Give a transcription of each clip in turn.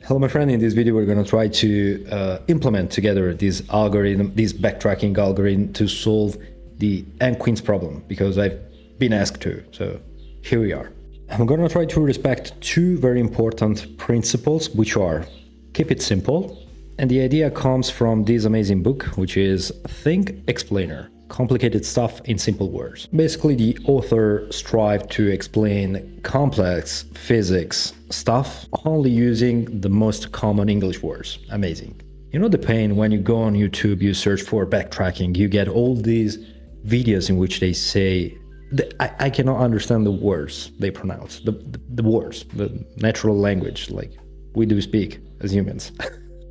Hello my friend, in this video we're going to try to implement together this algorithm, this backtracking algorithm to solve the n-queens problem, because I've been asked to, so here we are. I'm going to try to respect two very important principles, which are keep it simple, and the idea comes from this amazing book, which is Think Explainer. Complicated stuff in simple words. Basically, the author strived to explain complex physics stuff only using the most common English words. Amazing. You know the pain when you go on YouTube, you search for backtracking, you get all these videos in which they say, I cannot understand the words they pronounce, the words, the natural language like we do speak as humans.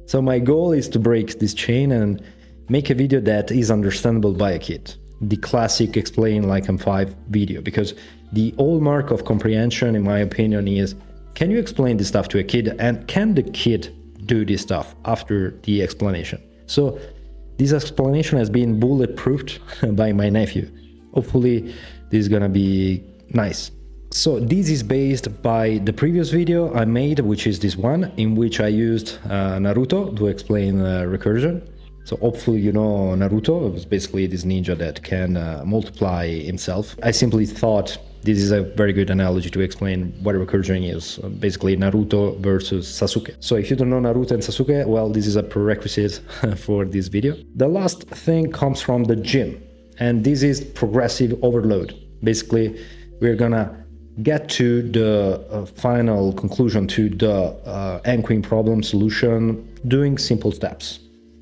So my goal is to break this chain and make a video that is understandable by a kid. The classic explain ELI5 video, because the hallmark of comprehension, in my opinion, is can you explain this stuff to a kid, and can the kid do this stuff after the explanation? So this explanation has been bulletproofed by my nephew. Hopefully this is gonna be nice. So this is based by the previous video I made, which is this one, in which I used Naruto to explain recursion. So hopefully you know Naruto. It was basically this ninja that can multiply himself. I simply thought this is a very good analogy to explain what recursion is. Basically Naruto versus Sasuke. So if you don't know Naruto and Sasuke, well, this is a prerequisite for this video. The last thing comes from the gym, and this is progressive overload. Basically, we're gonna get to the final conclusion, to the n-queen problem solution, doing simple steps.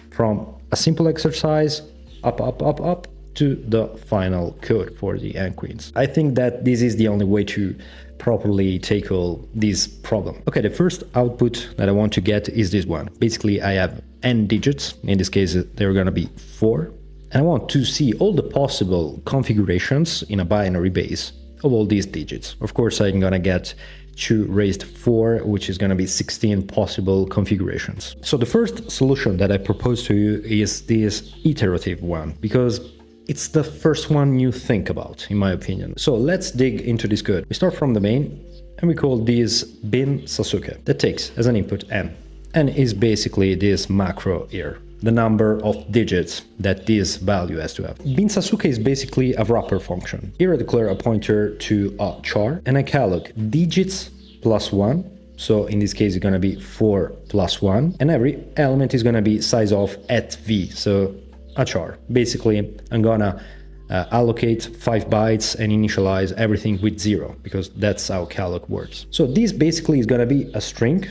From a simple exercise, up, to the final code for the n-queens. I think that this is the only way to properly tackle this problem. Okay, the first output that I want to get is this one. Basically, I have n digits. In this case, they're gonna be 4. And I want to see all the possible configurations in a binary base of all these digits. Of course, I'm gonna get 2 raised 4, which is going to be 16 possible configurations. So the first solution that I propose to you is this iterative one, because it's the first one you think about, in my opinion. So let's dig into this code. We start from the main, and we call this bin Sasuke. That takes as an input n. N is basically this macro here, the number of digits that this value has to have. Bin Sasuke is basically a wrapper function. Here I declare a pointer to a char, and I calculate digits plus 1. So in this case, it's going to be 4 plus 1, and every element is going to be size of at v, so a char. Basically, I'm gonna allocate 5 bytes and initialize everything with 0, because that's how calc works. So this basically is going to be a string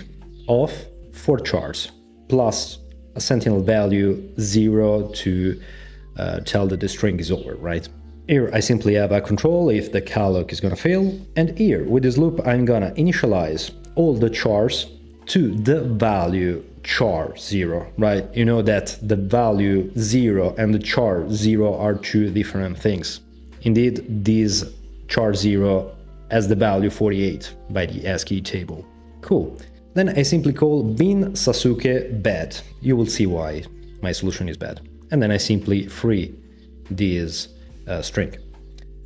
of 4 chars plus a sentinel value 0 to tell that the string is over, right? Here I simply have a control if the calc is gonna fail, and here with this loop I'm gonna initialize all the chars to the value char 0, right? You know that the value 0 and the char 0 are two different things. Indeed, this char 0 has the value 48 by the ASCII table. Cool. Then I simply call bin Sasuke bad. You will see why my solution is bad. And then I simply free this string.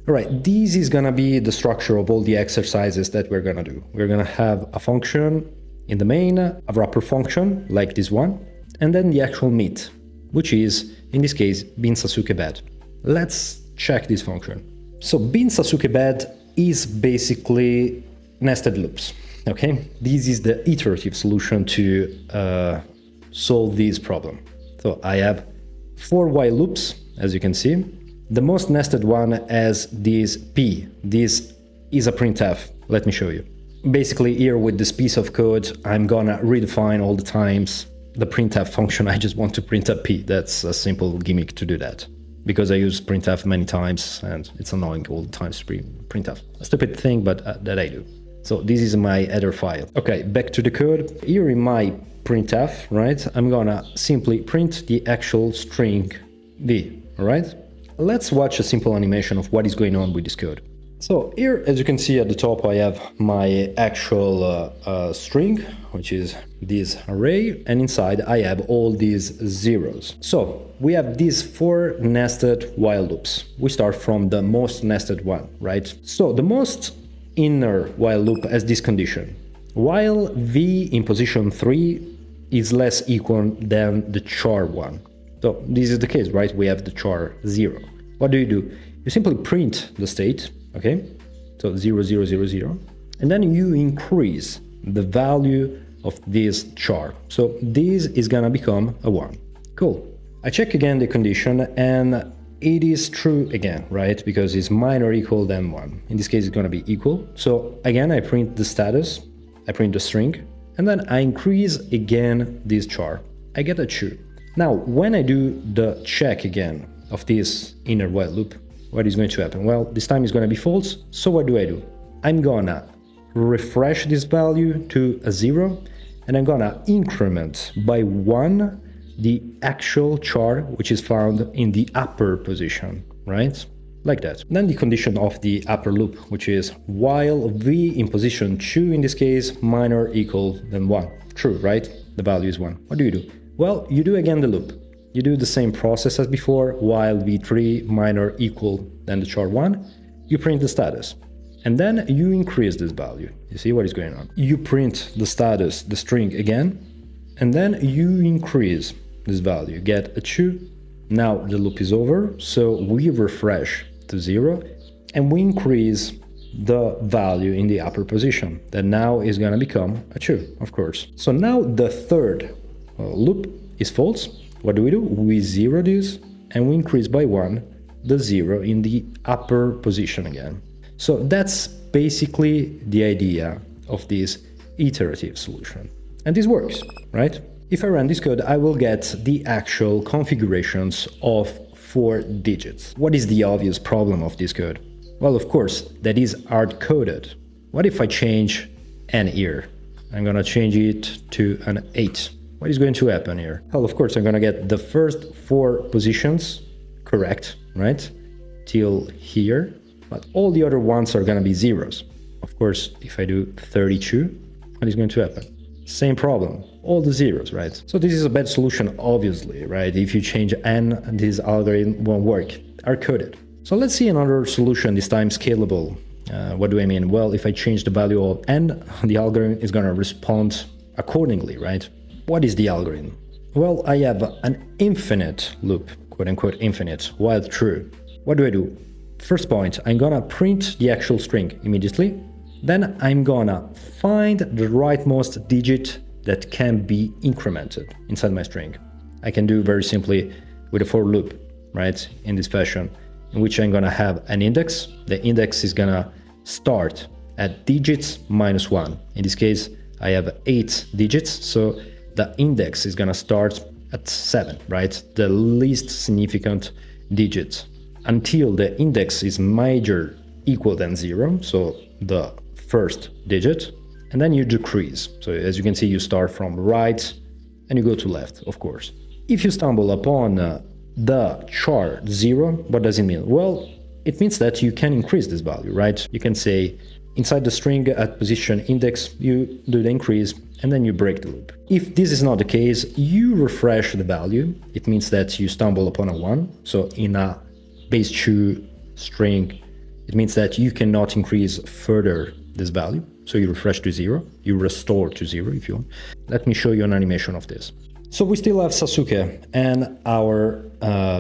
All right, this is gonna be the structure of all the exercises that we're gonna do. We're gonna have a function in the main, a wrapper function like this one, and then the actual meat, which is, in this case, bin Sasuke bad. Let's check this function. So bin Sasuke bad is basically nested loops. Okay, this is the iterative solution to solve this problem. So I have 4 while loops, as you can see. The most nested one has this p. This is a printf. Let me show you. Basically, here with this piece of code, I'm gonna redefine all the times the printf function. I just want to print a p. That's a simple gimmick to do that, because I use printf many times and it's annoying all the times to printf. A stupid thing, but that I do. So this is my header file. Okay, back to the code. Here in my printf, right, I'm gonna simply print the actual string v, all right? Let's watch a simple animation of what is going on with this code. So here, as you can see at the top, I have my actual string, which is this array, and inside I have all these zeros. So we have these 4 nested while loops. We start from the most nested one, right? So the most inner while loop has this condition. while v in position 3 is less equal than the char 1. So this is the case, right? We have the char 0. What do? You simply print the state, okay? So 0, 0, 0, 0. And then you increase the value of this char. So this is gonna become a 1. Cool. I check again the condition and it is true again, right? Because it's minor or equal than 1. In this case, it's gonna be equal. So again, I print the status, I print the string, and then I increase again this char. I get a true. Now, when I do the check again of this inner while loop, what is going to happen? Well, this time it's gonna be false. So what do? I'm gonna refresh this value to a 0, and I'm gonna increment by 1 the actual char which is found in the upper position, right? Like that. Then the condition of the upper loop, which is while v in position 2, in this case, minor or equal than 1. True, right? The value is 1. What do? Well, you do again the loop. You do the same process as before, while v3 minor or equal than the char 1, you print the status. And then you increase this value. You see what is going on? You print the status, the string again, and then you increase this value, get a 2. Now the loop is over, so we refresh to 0, and we increase the value in the upper position. That now is gonna become a 2, of course. So now the third loop is false. What do? We zero this, and we increase by 1 the 0 in the upper position again. So that's basically the idea of this iterative solution. And this works, right? If I run this code, I will get the actual configurations of 4 digits. What is the obvious problem of this code? Well, of course, that is hard-coded. What if I change n here? I'm gonna change it to an 8. What is going to happen here? Well, of course, I'm gonna get the first 4 positions correct, right? Till here, but all the other ones are gonna be zeros. Of course, if I do 32, what is going to happen? Same problem, all the zeros, right? So this is a bad solution, obviously, right? If you change n, this algorithm won't work, hard-coded. So let's see another solution, this time scalable. What do I mean? Well, if I change the value of n, the algorithm is gonna respond accordingly, right? What is the algorithm? Well, I have an infinite loop, quote-unquote infinite, while true. What do? First point, I'm gonna print the actual string immediately. Then I'm gonna find the rightmost digit that can be incremented inside my string. I can do very simply with a for loop, right? In this fashion, in which I'm gonna have an index. The index is gonna start at digits minus 1. In this case, I have 8 digits, so the index is gonna start at 7, right? The least significant digit, until the index is major equal than 0, so the first digit, and then you decrease. So as you can see, you start from right and you go to left, of course. If you stumble upon the char 0, what does it mean? Well, it means that you can increase this value, right? You can say inside the string at position index, you do the increase and then you break the loop. If this is not the case, you refresh the value. It means that you stumble upon a 1. So in a base 2 string, it means that you cannot increase further this value. So you refresh to 0, you restore to 0 if you want. Let me show you an animation of this. So we still have Sasuke and our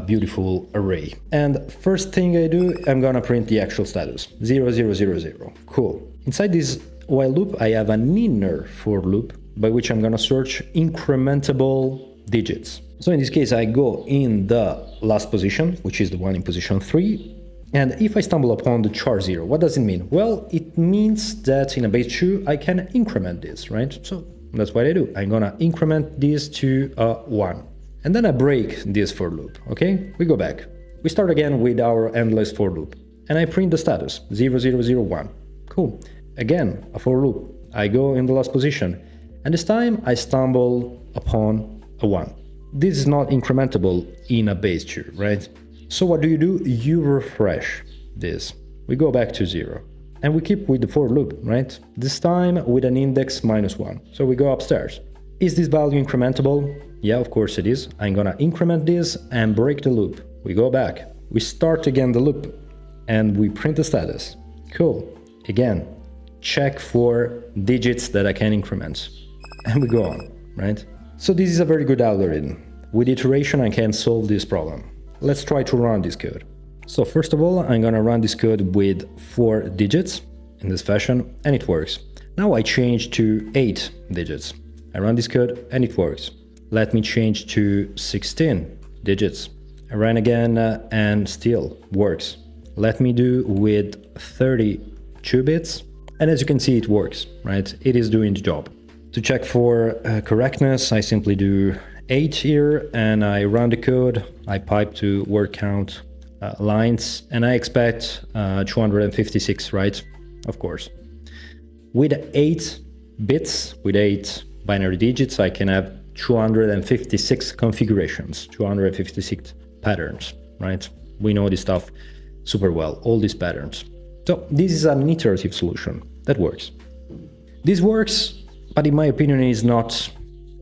beautiful array. And first thing I do, I'm gonna print the actual status, 0, 0, 0, 0. Cool. Inside this while loop, I have an inner for loop by which I'm gonna search incrementable digits. So in this case, I go in the last position, which is the one in position 3. And if I stumble upon the char 0, what does it mean? Well, it means that in a base 2, I can increment this, right? So that's what I do. I'm gonna increment this to 1. And then I break this for loop, okay? We go back. We start again with our endless for loop. And I print the status, 0, 0, 0, 1. Cool. Again, a for loop. I go in the last position. And this time, I stumble upon a 1. This is not incrementable in a base 2, right? So what do? You refresh this. We go back to 0. And we keep with the for loop, right? This time with an index minus 1. So we go upstairs. Is this value incrementable? Yeah, of course it is. I'm gonna increment this and break the loop. We go back. We start again the loop and we print the status. Cool. Again, check for digits that I can increment. And we go on, right? So this is a very good algorithm. With iteration, I can solve this problem. Let's try to run this code. So first of all, I'm gonna run this code with 4 digits in this fashion, and it works. Now I change to 8 digits. I run this code and it works. Let me change to 16 digits. I run again and still works. Let me do with 32 bits. And as you can see, it works, right? It is doing the job. To check for correctness, I simply do 8 here and I run the code. I pipe to word count lines and I expect 256, right? Of course. With 8 bits, with 8 binary digits, I can have 256 configurations, 256 patterns, right? We know this stuff super well, all these patterns. So this is an iterative solution that works. This works, but in my opinion is not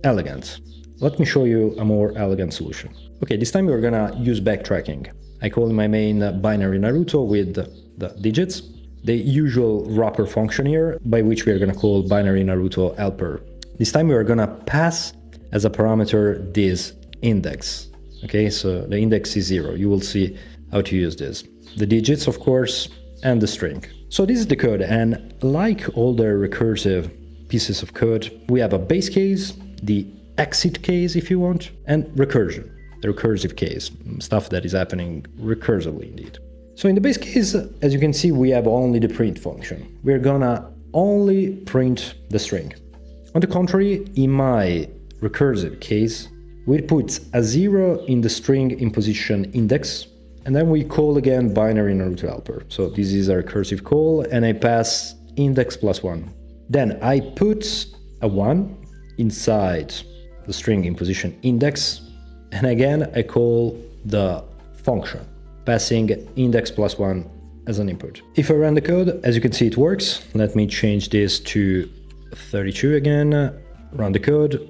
elegant. Let me show you a more elegant solution. Okay, this time we're gonna use backtracking. I call my main binary Naruto with the digits, the usual wrapper function here, by which we are gonna call binary Naruto helper. This time we are gonna pass as a parameter this index. Okay, so the index is 0. You will see how to use this. The digits, of course, and the string. So this is the code, and like all the recursive pieces of code, we have a base case, the exit case if you want, and recursion, the recursive case, stuff that is happening recursively indeed. So in the base case, as you can see, we have only the print function. We're gonna only print the string. On the contrary, in my recursive case, we put a 0 in the string in position index, and then we call again binary Naruto helper. So this is a recursive call, and I pass index plus 1. Then I put a 1 inside the string in position index, and again I call the function, passing index plus 1 as an input. If I run the code, as you can see, it works. Let me change this to 32 again, run the code,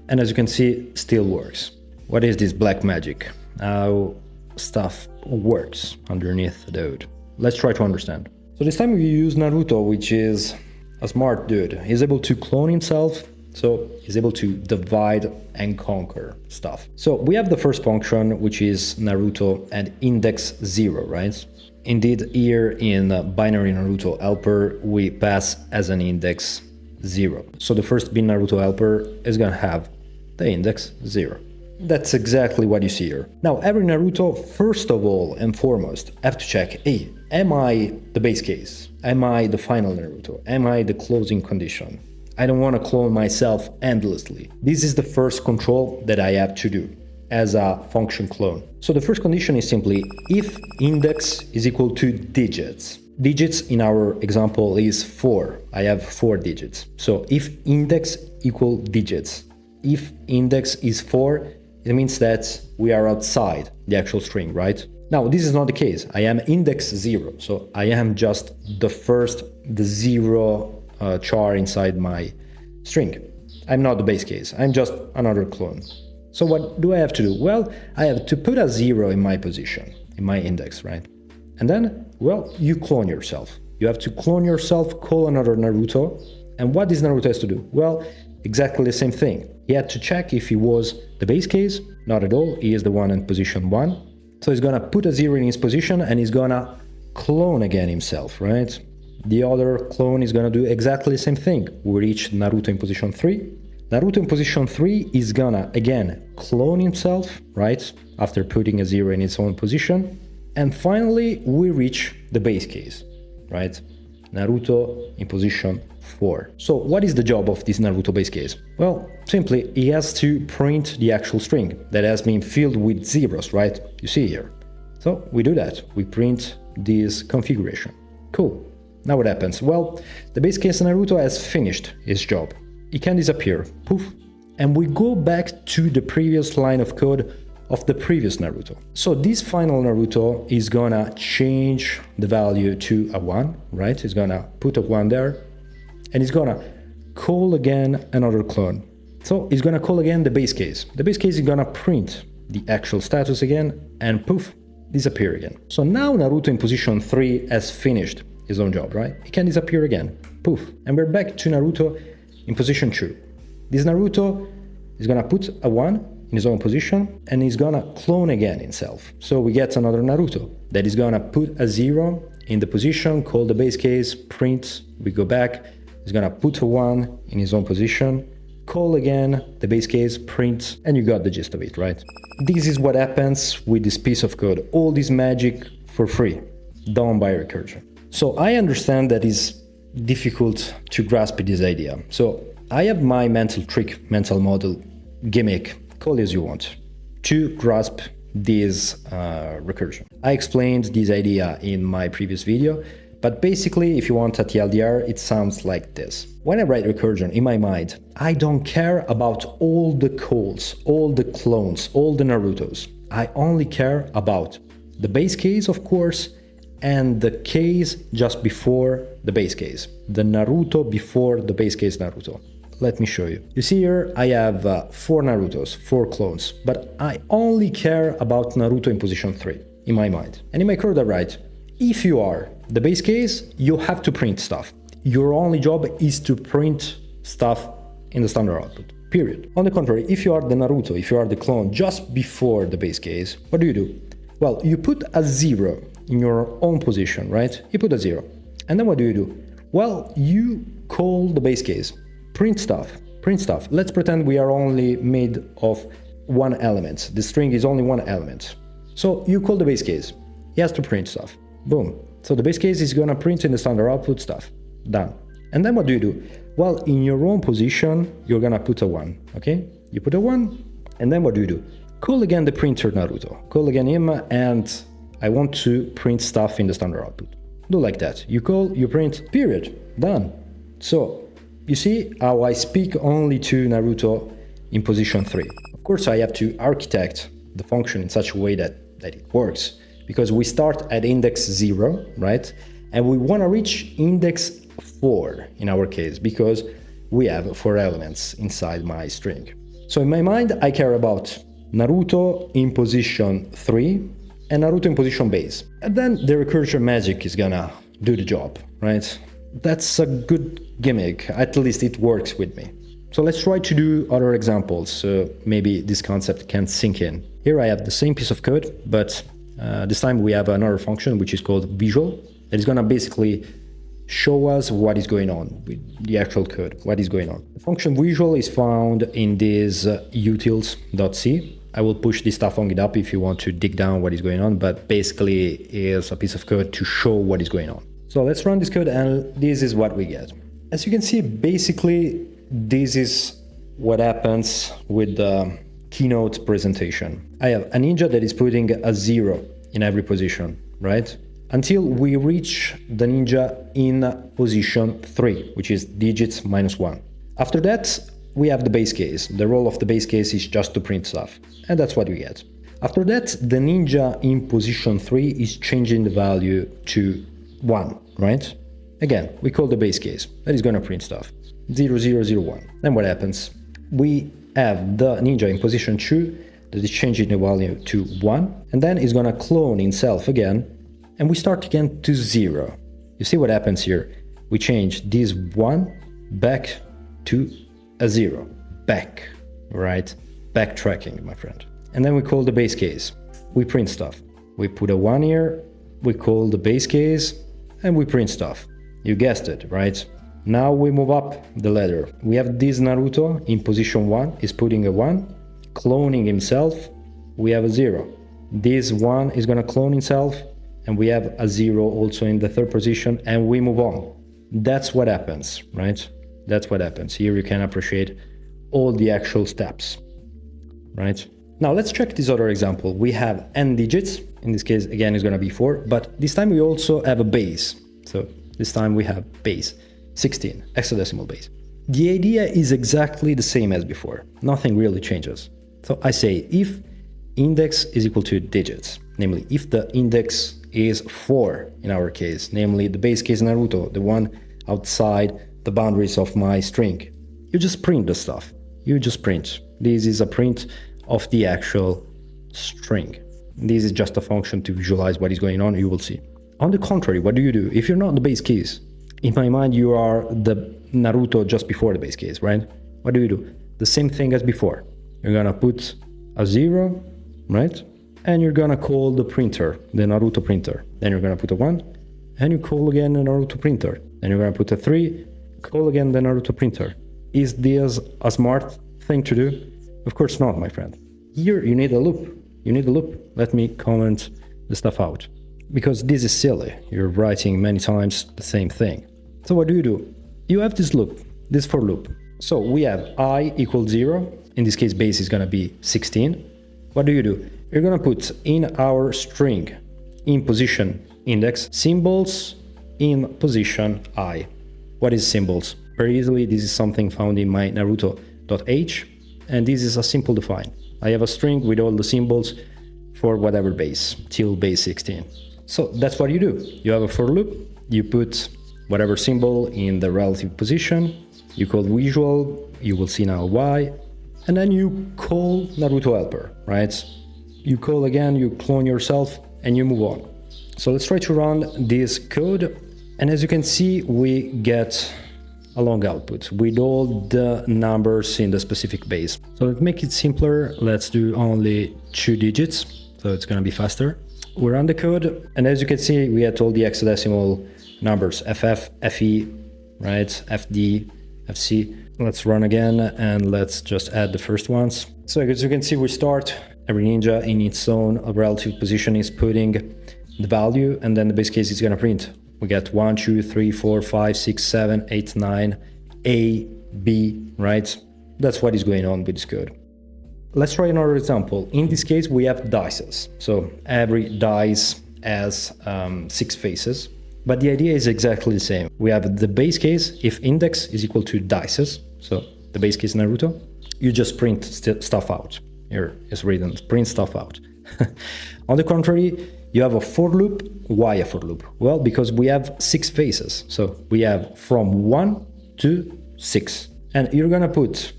and as you can see, still works. What is this black magic? How stuff works underneath the hood? Let's try to understand. So this time we use Naruto, which is a smart dude. He's able to clone himself, so he's able to divide and conquer stuff. So we have the first function, which is Naruto and index 0, right? Indeed, here in binary Naruto helper, we pass as an index 0. So the first bin Naruto helper is gonna have the index 0. That's exactly what you see here. Now, every Naruto, first of all and foremost, have to check, hey, am I the base case? Am I the final Naruto? Am I the closing condition? I don't want to clone myself endlessly. This is the first control that I have to do as a function clone. So the first condition is simply if index is equal to digits. Digits in our example is 4. I have 4 digits. So if index equal digits, if index is 4, it means that we are outside the actual string, right? Now, this is not the case. I am index 0, so I am just the 0 char inside my string. I'm not the base case. I'm just another clone. So what do I have to do? Well, I have to put a 0 in my position, in my index, right? And then, well, you clone yourself. You have to clone yourself, call another Naruto. And what this Naruto has to do? Well, exactly the same thing. He had to check if he was the base case. Not at all. He is the one in position 1. So he's gonna put a 0 in his position and he's gonna clone again himself, right? The other clone is gonna do exactly the same thing. We reach Naruto in position 3. Naruto in position 3 is gonna again clone himself, right? After putting a 0 in its own position. And finally, we reach the base case, right? Naruto in position 4. So what is the job of this Naruto base case? Well, simply he has to print the actual string that has been filled with zeros, right? You see here. So we do that. We print this configuration. Cool. Now what happens? Well, the base case Naruto has finished his job. He can disappear. Poof. And we go back to the previous line of code of the previous Naruto. So this final Naruto is gonna change the value to a 1, right? He's gonna put a 1 there. And he's gonna call again another clone. So he's gonna call again the base case. The base case is gonna print the actual status again and poof, disappear again. So now Naruto in position 3 has finished his own job, right? He can disappear again. Poof. And we're back to Naruto in position 2. This Naruto is gonna put a 1 in his own position and he's gonna clone again himself. So we get another Naruto that is gonna put a 0 in the position, call the base case, print, we go back, he's gonna put a 1 in his own position, call again the base case, print, and you got the gist of it, right? This is what happens with this piece of code. All this magic for free, done by recursion. So I understand that it's difficult to grasp this idea. So I have my mental trick, mental model, gimmick, call it as you want, to grasp this recursion. I explained this idea in my previous video, but basically, if you want a TLDR, it sounds like this. When I write recursion in my mind, I don't care about all the calls, all the clones, all the Narutos. I only care about the base case, of course, and the case just before the base case. The Naruto before the base case Naruto. Let me show you. You see here, I have 4 Narutos, 4 clones, but I only care about Naruto in position 3, in my mind. And in my code I write, if you are the base case, you have to print stuff. Your only job is to print stuff in the standard output, period. On the contrary, if you are the Naruto, if you are the clone just before the base case, what do? Well, you put a 0 in your own position, right? You put a 0. And then what do? Well, you call the base case. Print stuff, print stuff. Let's pretend we are only made of one element. The string is only one element. So you call the base case. He has to print stuff. Boom. So the base case is gonna print in the standard output stuff. Done. And then what do? Well, in your own position, you're gonna put a 1, okay? You put a 1, and then what do? Call again the printer Naruto. Call again him, and I want to print stuff in the standard output. Do like that. You call, you print, period. Done. So, you see how I speak only to Naruto in position 3. Of course, I have to architect the function in such a way that it works, because we start at index 0, right? And we want to reach index 4 in our case, because we have 4 elements inside my string. So in my mind, I care about Naruto in position 3 and Naruto in position base. And then the recursion magic is gonna do the job, right? That's a good gimmick, at least it works with me. So let's try to do other examples, so maybe this concept can sink in. Here I have the same piece of code, but this time we have another function which is called visual, that is gonna basically show us what is going on with the actual code, what is going on. The function visual is found in this utils.c. I will push this stuff on GitHub if you want to dig down what is going on, but basically is a piece of code to show what is going on. So let's run this code and this is what we get. As you can see, basically this is what happens with the keynote presentation. I have a ninja that is putting a 0 in every position, right? Until we reach the ninja in position 3, which is digits -1. After that, we have the base case. The role of the base case is just to print stuff, and that's what we get. After that, the ninja in position 3 is changing the value to 1, right? Again, we call the base case. That is gonna print stuff. 0, 0, 0, 1. Then what happens? We have the ninja in position 2 that is changing the value to 1, and then it's gonna clone himself again, and we start again to 0. You see what happens here? We change this 1 back to a 0. Back, right? Backtracking, my friend. And then we call the base case. We print stuff. We put a 1 here, we call the base case, and we print stuff. You guessed it, right? Now we move up the ladder. We have this Naruto in position 1, is putting a 1, cloning himself, we have a 0. This 1 is gonna clone himself, and we have a 0 also in the 3rd position, and we move on. That's what happens, right? That's what happens. Here you can appreciate all the actual steps, right? Now let's check this other example. We have n digits. In this case, again, it's gonna be 4, but this time we also have a base. So this time we have base, 16, hexadecimal base. The idea is exactly the same as before. Nothing really changes. So I say if index is equal to digits, namely if the index is 4 in our case, namely the base case Naruto, the one outside the boundaries of my string, you just print the stuff. You just print. This is a print of the actual string. This is just a function to visualize what is going on, you will see. On the contrary, what do? If you're not the base case, in my mind, you are the Naruto just before the base case, right? What do? The same thing as before. You're gonna put a 0, right? And you're gonna call the printer, the Naruto printer. Then you're gonna put a 1, and you call again the Naruto printer. Then you're gonna put a 3, call again the Naruto printer. Is this a smart thing to do? Of course not, my friend. Here you need a loop. You need a loop. Let me comment the stuff out. Because this is silly. You're writing many times the same thing. So what do? You have this loop, this for loop. So we have I equals 0. In this case, base is gonna be 16. What do? You're gonna put in our string, in position index, symbols in position I. What is symbols? Very easily, this is something found in my Naruto.h, and this is a simple define. I have a string with all the symbols for whatever base, till base 16. So that's what you do. You have a for loop, you put whatever symbol in the relative position, you call visual, you will see now y, and then you call Naruto helper, right? You call again, you clone yourself, and you move on. So let's try to run this code, and as you can see, we get a long output with all the numbers in the specific base. So to make it simpler, let's do only 2 digits, so it's gonna be faster. We run the code, and as you can see, we had all the hexadecimal numbers, FF, FE, right, FD, FC. Let's run again, and let's just add the first ones. So as you can see, we start, every ninja in its own relative position is putting the value, and then the base case is gonna print. We get 1, 2, 3, 4, 5, 6, 7, 8, 9, A, B, right? That's what is going on with this code. Let's try another example. In this case, we have dices. So every dice has 6 faces, but the idea is exactly the same. We have the base case, if index is equal to dices, so the base case Naruto, you just print stuff out. Here is written, print stuff out. On the contrary, you have a for loop. Why a for loop? Well, because we have 6 faces. So we have from 1 to 6. And you're gonna put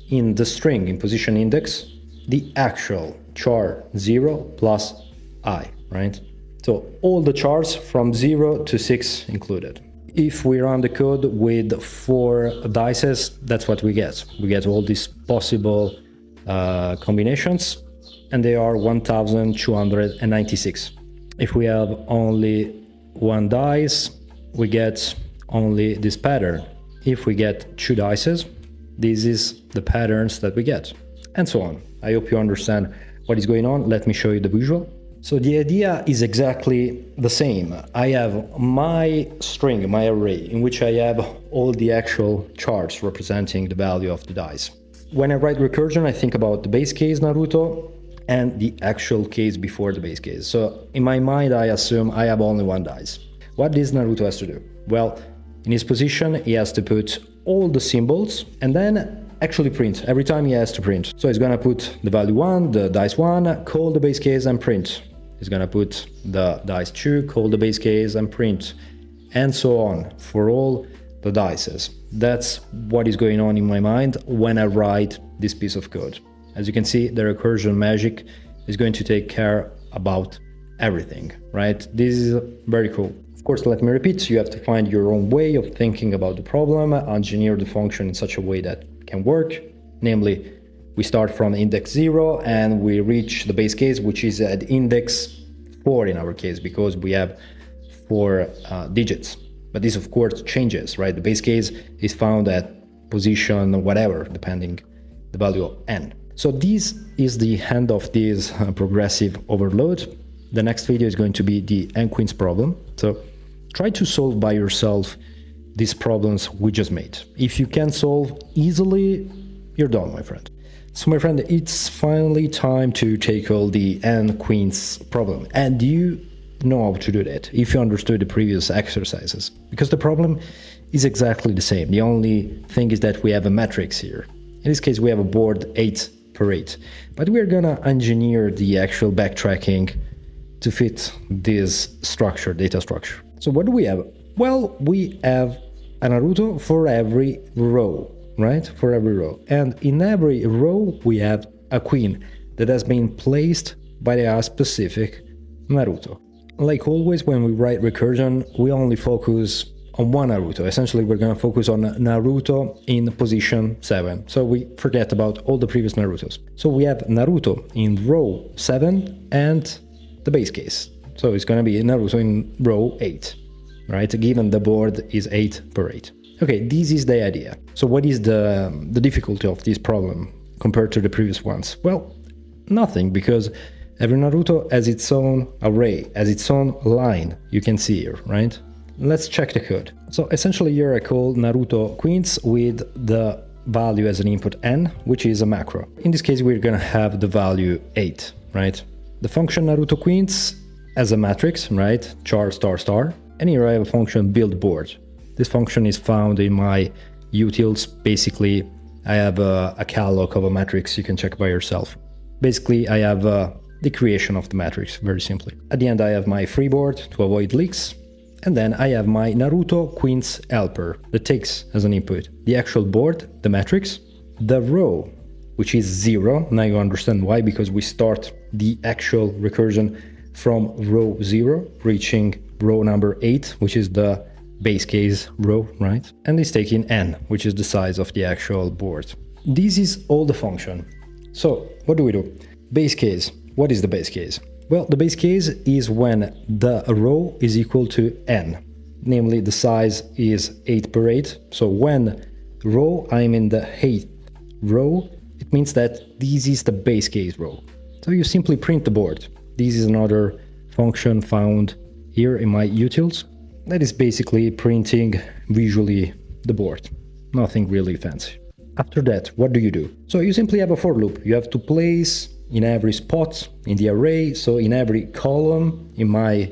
in the string in position index the actual char 0 plus I, right? So all the chars from 0 to 6 included. If we run the code with 4 dices, that's what we get. We get all these possible combinations, and they are 1296. If we have only 1 dice, we get only this pattern. If we get 2 dices, this is the patterns that we get, and so on. I hope you understand what is going on. Let me show you the visual. So the idea is exactly the same. I have my string, my array, in which I have all the actual charts representing the value of the dice. When I write recursion, I think about the base case Naruto and the actual case before the base case. So in my mind, I assume I have only 1 dice. What does Naruto has to do? Well, in his position, he has to put all the symbols and then actually print. Every time he has to print. So he's gonna put the value 1, the dice 1, call the base case and print. He's gonna put the dice 2, call the base case and print, and so on for all the dices. That's what is going on in my mind when I write this piece of code. As you can see, the recursion magic is going to take care about everything, right? This is very cool. Of course, let me repeat, you have to find your own way of thinking about the problem, engineer the function in such a way that can work. Namely, we start from index 0 and we reach the base case, which is at index 4 in our case, because we have 4 digits. But this, of course, changes, right? The base case is found at position whatever, depending the value of n. So this is the end of this progressive overload. The next video is going to be the n-queens problem. So try to solve by yourself these problems we just made. If you can solve easily, you're done, my friend. So my friend, it's finally time to tackle the n-queens problem. And you know how to do that if you understood the previous exercises, because the problem is exactly the same. The only thing is that we have a matrix here. In this case, we have a board 8x8, but we're gonna engineer the actual backtracking to fit this structure, data structure. So what do we have? Well, we have a Naruto for every row, right? For every row. And in every row, we have a queen that has been placed by a specific Naruto. Like always, when we write recursion, we only focus on one Naruto. Essentially, we're going to focus on Naruto in position 7. So we forget about all the previous Narutos. So we have Naruto in row 7 and the base case. So it's going to be Naruto in row 8, right? Given the board is 8 per 8. Okay, this is the idea. So what is the difficulty of this problem compared to the previous ones? Well, nothing, because every Naruto has its own array, has its own line, you can see here, right? Let's check the code. So essentially here I call Naruto queens with the value as an input n, which is a macro. In this case, we're gonna have the value 8, right? The function Naruto queens as a matrix, right? Char star star. And here I have a function build board. This function is found in my utils. Basically, I have a calloc of a matrix you can check by yourself. Basically, I have the creation of the matrix, very simply. At the end, I have my freeboard to avoid leaks. And then I have my Naruto queens helper that takes as an input the actual board, the matrix, the row, which is 0. Now you understand why, because we start the actual recursion from row 0, reaching row number 8, which is the base case row, right? And it's taking n, which is the size of the actual board. This is all the function. So what do we do? Base case. What is the base case? Well, the base case is when the row is equal to n, namely the size is 8 per 8. So when row, I'm in the 8th row, it means that this is the base case row. So you simply print the board. This is another function found here in my utils that is basically printing visually the board. Nothing really fancy. After that, what do you do? So you simply have a for loop. You have to place in every spot in the array, so in every column in my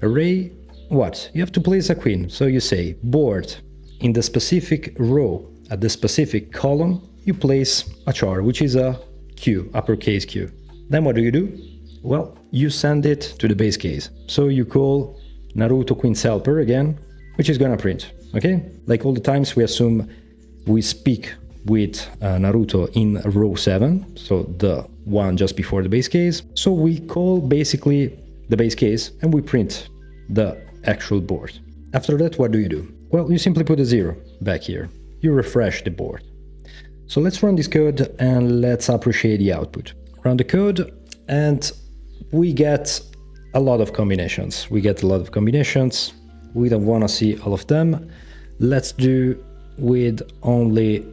array, what? You have to place a queen. So you say board in the specific row at the specific column, you place a char, which is a Q, uppercase Q. Then what do? Well, you send it to the base case. So you call Naruto queen's helper again, which is gonna print, okay? Like all the times we assume we speak with Naruto in row 7, so the one just before the base case. So we call basically the base case and we print the actual board. After that, what do? Well, you simply put a 0 back here. You refresh the board. So let's run this code and let's appreciate the output. Run the code and we get a lot of combinations. We don't want to see all of them. Let's do with only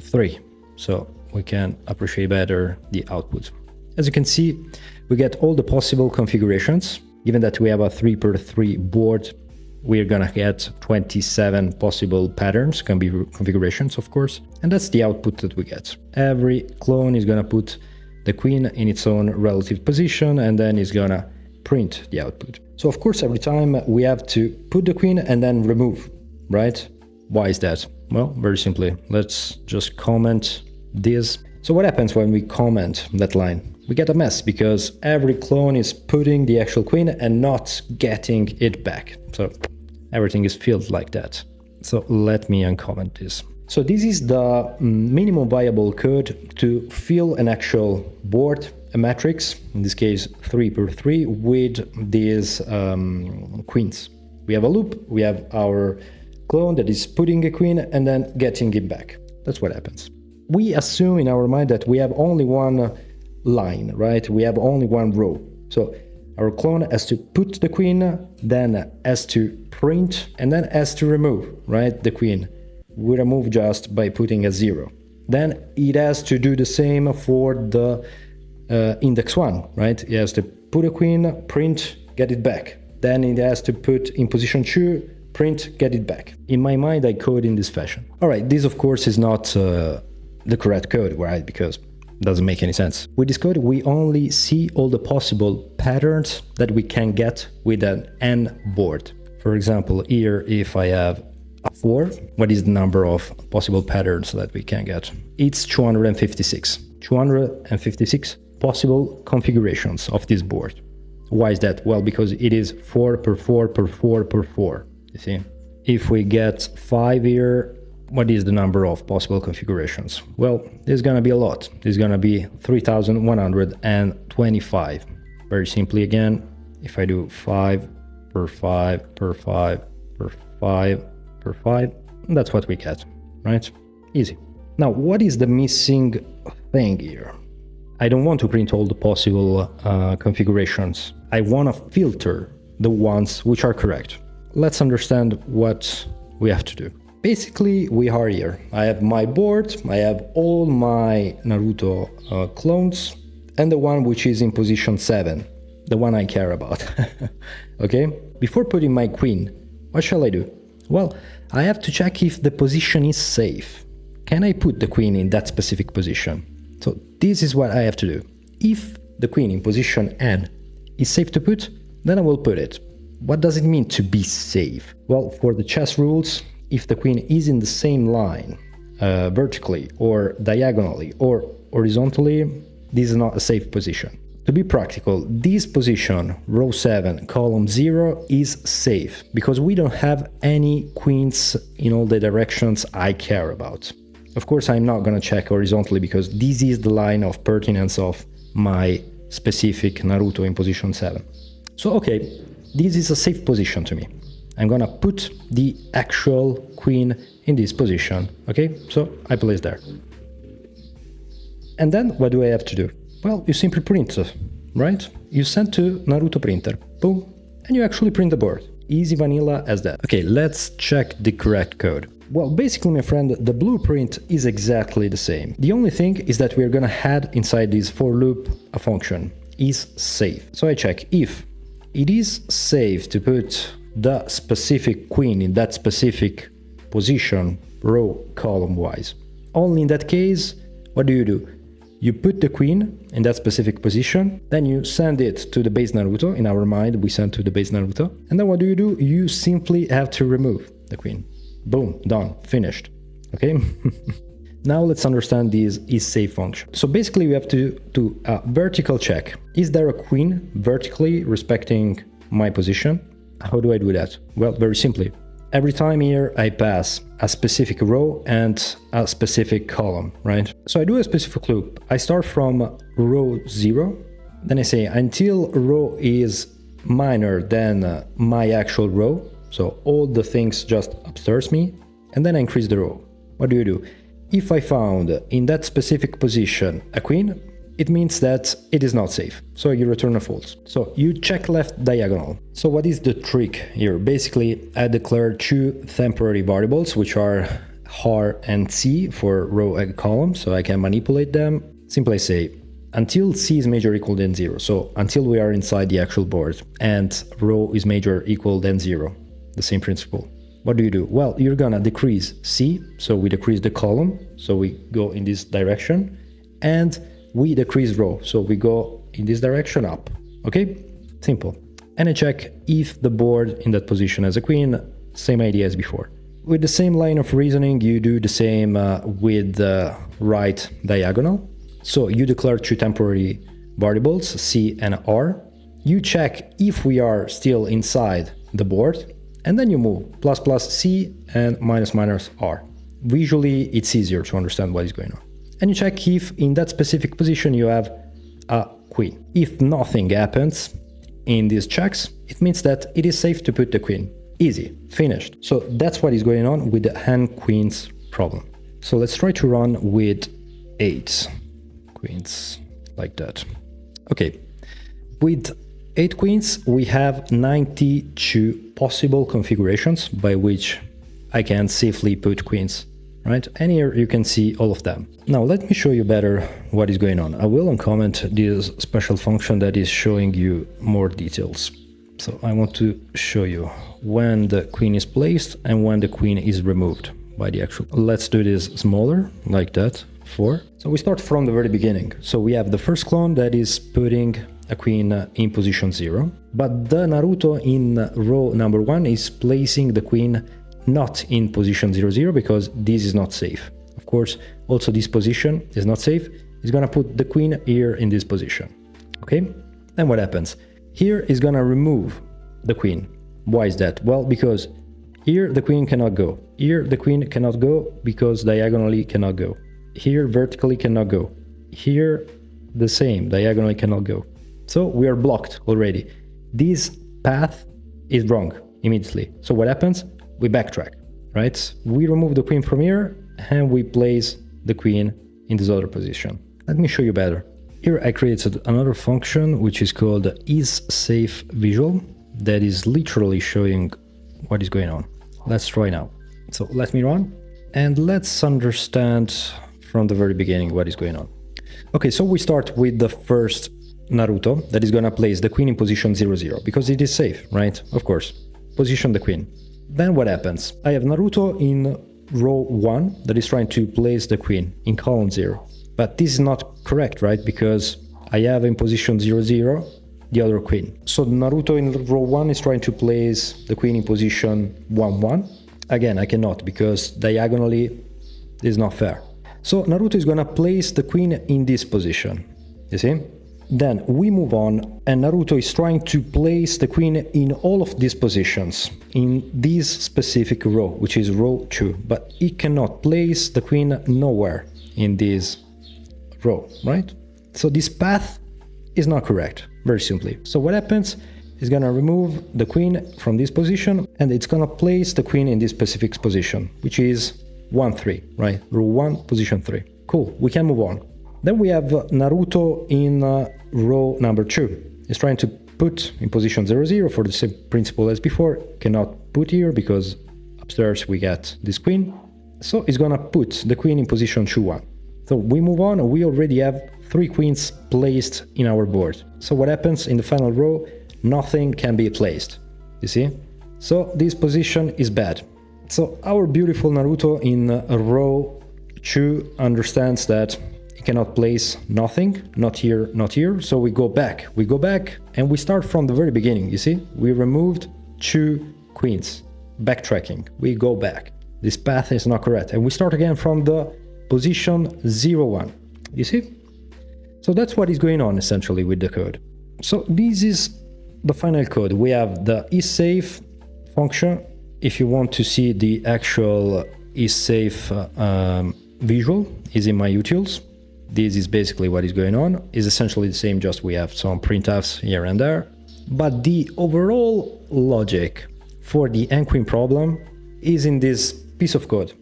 3, so we can appreciate better the output. As you can see, we get all the possible configurations. Given that we have a 3x3 board, we're gonna get 27 possible patterns, can be configurations, of course, and that's the output that we get. Every clone is gonna put the queen in its own relative position, and then it's gonna print the output. So of course, every time we have to put the queen and then remove, right? Why is that? Well, very simply, let's just comment this. So what happens when we comment that line? We get a mess because every clone is putting the actual queen and not getting it back. So everything is filled like that. So let me uncomment this. So this is the minimum viable code to fill an actual board, a matrix, in this case 3x3, with these queens. We have a loop, we have our clone that is putting a queen and then getting it back. That's what happens. We assume in our mind that we have only one line, right? We have only one row. So our clone has to put the queen, then has to print, and then has to remove, right? The queen. We remove just by putting a 0. Then it has to do the same for the index 1, right? It has to put a queen, print, get it back. Then it has to put in position 2, print, get it back. In my mind, I code in this fashion. All right, this of course is not the correct code, right? Because it doesn't make any sense. With this code, we only see all the possible patterns that we can get with an N board. For example, here, if I have a 4, what is the number of possible patterns that we can get? It's 256. 256 possible configurations of this board. Why is that? Well, because it is 4 per 4 per 4 per 4. You see? If we get 5 here, what is the number of possible configurations? Well, there's gonna be a lot. There's gonna be 3,125. Very simply again, if I do 5 per 5 per 5 per 5 per 5, that's what we get, right? Easy. Now, what is the missing thing here? I don't want to print all the possible configurations. I want to filter the ones which are correct. Let's understand what we have to do. Basically, we are here. I have my board, I have all my Naruto clones, and the one which is in position 7, the one I care about. Okay? Before putting my queen, what shall I do? Well, I have to check if the position is safe. Can I put the queen in that specific position? So this is what I have to do. If the queen in position N is safe to put, then I will put it. What does it mean to be safe? Well, for the chess rules, if the queen is in the same line, vertically or diagonally or horizontally, this is not a safe position. To be practical, this position, row 7, column 0, is safe because we don't have any queens in all the directions I care about. Of course, I'm not going to check horizontally because this is the line of pertinence of my specific Naruto in position 7. So, okay, this is a safe position to me. I'm gonna put the actual queen in this position, okay? So I place there. And then what do I have to do? Well, you simply print, right? You send to Naruto printer, boom, and you actually print the board. Easy vanilla as that. Okay, let's check the correct code. Well, basically, my friend, the blueprint is exactly the same. The only thing is that we're gonna add inside this for loop a function, is safe. So I check if it is safe to put the specific queen in that specific position, row, column wise. Only in that case, what do? You put the queen in that specific position, then you send it to the base Naruto. In our mind, we send to the base Naruto. And then what do? You simply have to remove the queen. Boom, done, finished. Okay? Now let's understand this is safe function. So basically we have to do a vertical check. Is there a queen vertically respecting my position? How do I do that? Well, very simply. Every time here I pass a specific row and a specific column, right? So I do a specific loop. I start from row 0, then I say until row is minor than my actual row, so all the things just upstairs me, and then I increase the row. What do? If I found in that specific position a queen, it means that it is not safe, so you return a false. So you check left diagonal. So what is the trick here? Basically, I declare two temporary variables, which are R and C for row and column, so I can manipulate them. Simply say, until C is major equal than 0, so until we are inside the actual board, and row is major equal than 0, the same principle. What do? Well, you're gonna decrease C, so we decrease the column, so we go in this direction, and we decrease row, so we go in this direction up, okay? Simple. And I check if the board in that position has a queen, same idea as before. With the same line of reasoning, you do the same with the right diagonal. So you declare two temporary variables, C and R. You check if we are still inside the board, and then you move plus plus C and minus minus R. Visually, it's easier to understand what is going on. And you check if in that specific position you have a queen. If nothing happens in these checks, it means that it is safe to put the queen. Easy, finished. So that's what is going on with the hand queens problem. So let's try to run with 8 queens like that. Okay, with 8 queens, we have 92 possible configurations by which I can safely put queens. Right? And here you can see all of them. Now let me show you better what is going on. I will uncomment this special function that is showing you more details. So I want to show you when the queen is placed and when the queen is removed by the actual. Let's do this smaller, like that, 4. So we start from the very beginning. So we have the first clone that is putting a queen in position 0, but the Naruto in row number 1 is placing the queen not in position 00 because this is not safe. Of course, also this position is not safe. It's gonna put the queen here in this position. Okay? Then what happens? Here is gonna remove the queen. Why is that? Well, because here the queen cannot go. Here the queen cannot go because diagonally cannot go. Here vertically cannot go. Here the same, diagonally cannot go. So we are blocked already. this path is wrong immediately. So what happens? We backtrack, right? We remove the queen from here and we place the queen in this other position. Let me show you better. Here I created another function which is called isSafeVisual that is literally showing what is going on. Let's try now. So let me run and let's understand from the very beginning what is going on. Okay, so we start with the first Naruto that is gonna place the queen in position 0, because it is safe, right? Of course. Position the queen. Then what happens? I have Naruto in row 1 that is trying to place the queen in column 0. But this is not correct, right? Because I have in position 0, the other queen. So Naruto in row 1 is trying to place the queen in position 1. Again, I cannot, because diagonally this is not fair. So Naruto is gonna place the queen in this position, you see? Then we move on, and Naruto is trying to place the queen in all of these positions, in this specific row, which is row 2, but he cannot place the queen nowhere in this row, right? So this path is not correct, very simply. So what happens? It's gonna remove the queen from this position, and it's gonna place the queen in this specific position, which is 1-3, right? Row 1, position 3. Cool, we can move on. Then we have Naruto in row number 2. He's trying to put in position 0 for the same principle as before. Cannot put here because upstairs we get this queen. So he's gonna put the queen in position 2-1. So we move on, we already have 3 queens placed in our board. So what happens in the final row? Nothing can be placed, you see? So this position is bad. So our beautiful Naruto in row 2 understands that he cannot place nothing, not here, not here. So we go back, and we start from the very beginning, you see? We removed 2 queens, backtracking, we go back. This path is not correct, and we start again from the position 0-1, you see? So that's what is going on essentially with the code. So this is the final code. We have the isSafe function. If you want to see the actual isSafe visual, is in my utils. This is basically what is going on. It's essentially the same, just we have some printfs here and there. But the overall logic for the queen problem is in this piece of code.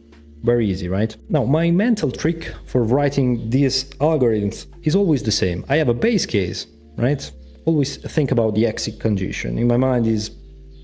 Very easy, right? Now, my mental trick for writing these algorithms is always the same. I have a base case, right? Always think about the exit condition. In my mind is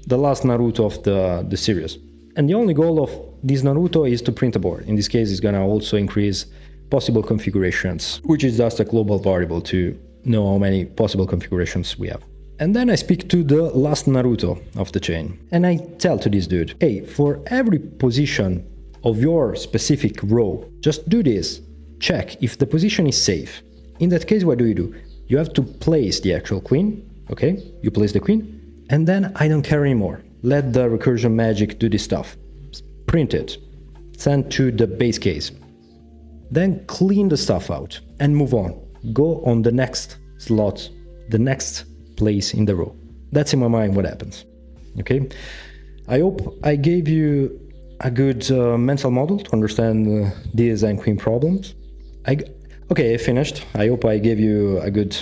the last Naruto of the series. And the only goal of this Naruto is to print a board. In this case, it's gonna also increase possible configurations, which is just a global variable to know how many possible configurations we have. And then I speak to the last Naruto of the chain. And I tell to this dude, hey, for every position of your specific row, just do this. Check if the position is safe. In that case, what do? You have to place the actual queen, okay? You place the queen, and then I don't care anymore. Let the recursion magic do this stuff. Print it, send to the base case. Then clean the stuff out and move on. Go on the next slot, the next place in the row. That's in my mind what happens, okay? I hope I gave you a good mental model to understand these queen problems. Okay, I finished. I hope I gave you a good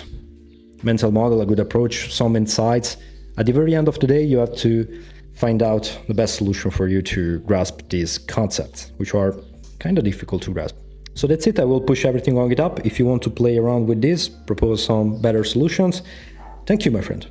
mental model, a good approach, some insights. At the very end of the day, you have to find out the best solution for you to grasp these concepts, which are kind of difficult to grasp. So that's it. I will push everything on GitHub. If you want to play around with this, propose some better solutions. Thank you, my friend.